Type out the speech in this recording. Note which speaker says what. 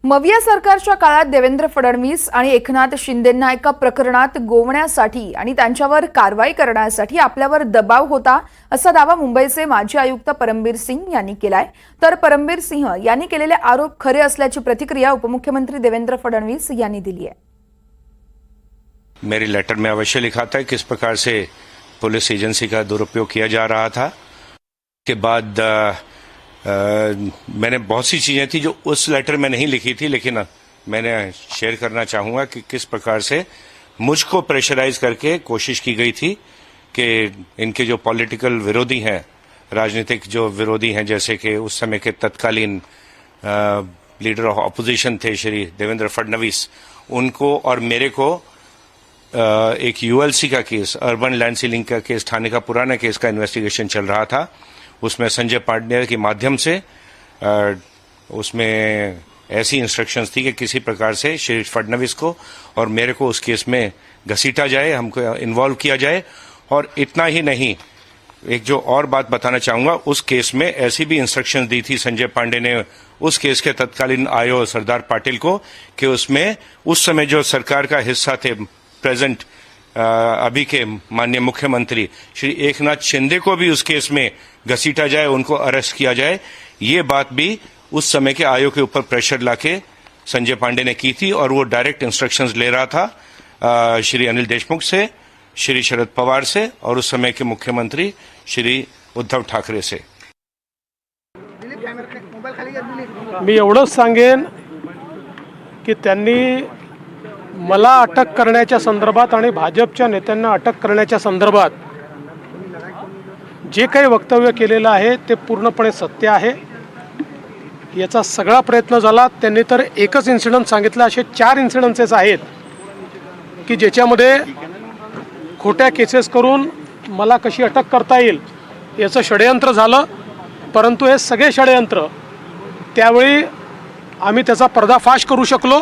Speaker 1: मविया सरकारच्या काळात देवेंद्र फडणवीस आणि एकनाथ शिंदेंना एका प्रकरणात गोवण्यासाठी आणि त्यांच्यावर कारवाई करण्यासाठी आपल्यावर दबाव होता असा दावा मुंबईचे माजी आयुक्त परमबीर सिंह यांनी केलाय। तर परमबीर सिंह यांनी केलेले आरोप खरे असल्याची प्रतिक्रिया उपमुख्यमंत्री देवेंद्र फडणवीस यांनी दिली आहे।
Speaker 2: मेरी लेटर में अवश्य लिखा था किस प्रकार से पुलिस एजेंसी का दुरुपयोग किया जा रहा था। के बाद मैंने बहुत सी चीजें थी जो उस लेटर में नहीं लिखी थी, लेकिन मैंने शेयर करना चाहूंगा कि किस प्रकार से मुझको प्रेशराइज करके कोशिश की गई थी कि इनके जो पॉलिटिकल विरोधी हैं, राजनीतिक जो विरोधी हैं, जैसे कि उस समय के तत्कालीन लीडर ऑफ ऑपोजिशन थे श्री देवेंद्र फडणवीस, उनको और मेरे को एक यूएलसी का केस, अर्बन लैंड सीलिंग का केस, थाने का पुराना केस का इन्वेस्टिगेशन चल रहा था। उसमें संजय पांडे के माध्यम से उसमें ऐसी इंस्ट्रक्शंस थी कि किसी प्रकार से श्री फडणवीस को और मेरे को उस केस में घसीटा जाए, हमको इन्वॉल्व किया जाए। और इतना ही नहीं, एक जो और बात बताना चाहूंगा, उस केस में ऐसी भी इंस्ट्रक्शंस दी थी संजय पांडे ने उस केस के तत्कालीन आईओ सरदार पाटिल को कि उसमें उस समय जो सरकार का हिस्सा थे, प्रेजेंट अभी के माननीय मुख्यमंत्री श्री एकनाथ शिंदे को भी उस केस में घसीटा जाए, उनको अरेस्ट किया जाए। ये बात भी उस समय के आयोग के ऊपर प्रेशर लाके संजय पांडे ने की थी और वो डायरेक्ट इंस्ट्रक्शंस ले रहा था श्री अनिल देशमुख से, श्री शरद पवार से और उस समय के मुख्यमंत्री श्री उद्धव ठाकरे से।
Speaker 3: मी एवढंच सांगेन की त्यांनी मला अटक करण्याच्या संदर्भात आणि भाजपच्या नेत्यांना अटक करण्याच्या संदर्भात जे काही वक्तव्य केलेलं आहे ते पूर्णपणे सत्य आहे। याचा सगळा प्रयत्न झाला, त्यांनी तर एकच इन्सिडेंट सांगितलं, असे 4 इन्सिडेंसेस आहेत की ज्याच्यामध्ये खोट्या केसेस करून मला कशी अटक करता येईल याचं षडयंत्र झालं। परंतु हे सगळे षडयंत्र त्यावेळी आम्ही त्याचा पर्दाफाश करू शकलो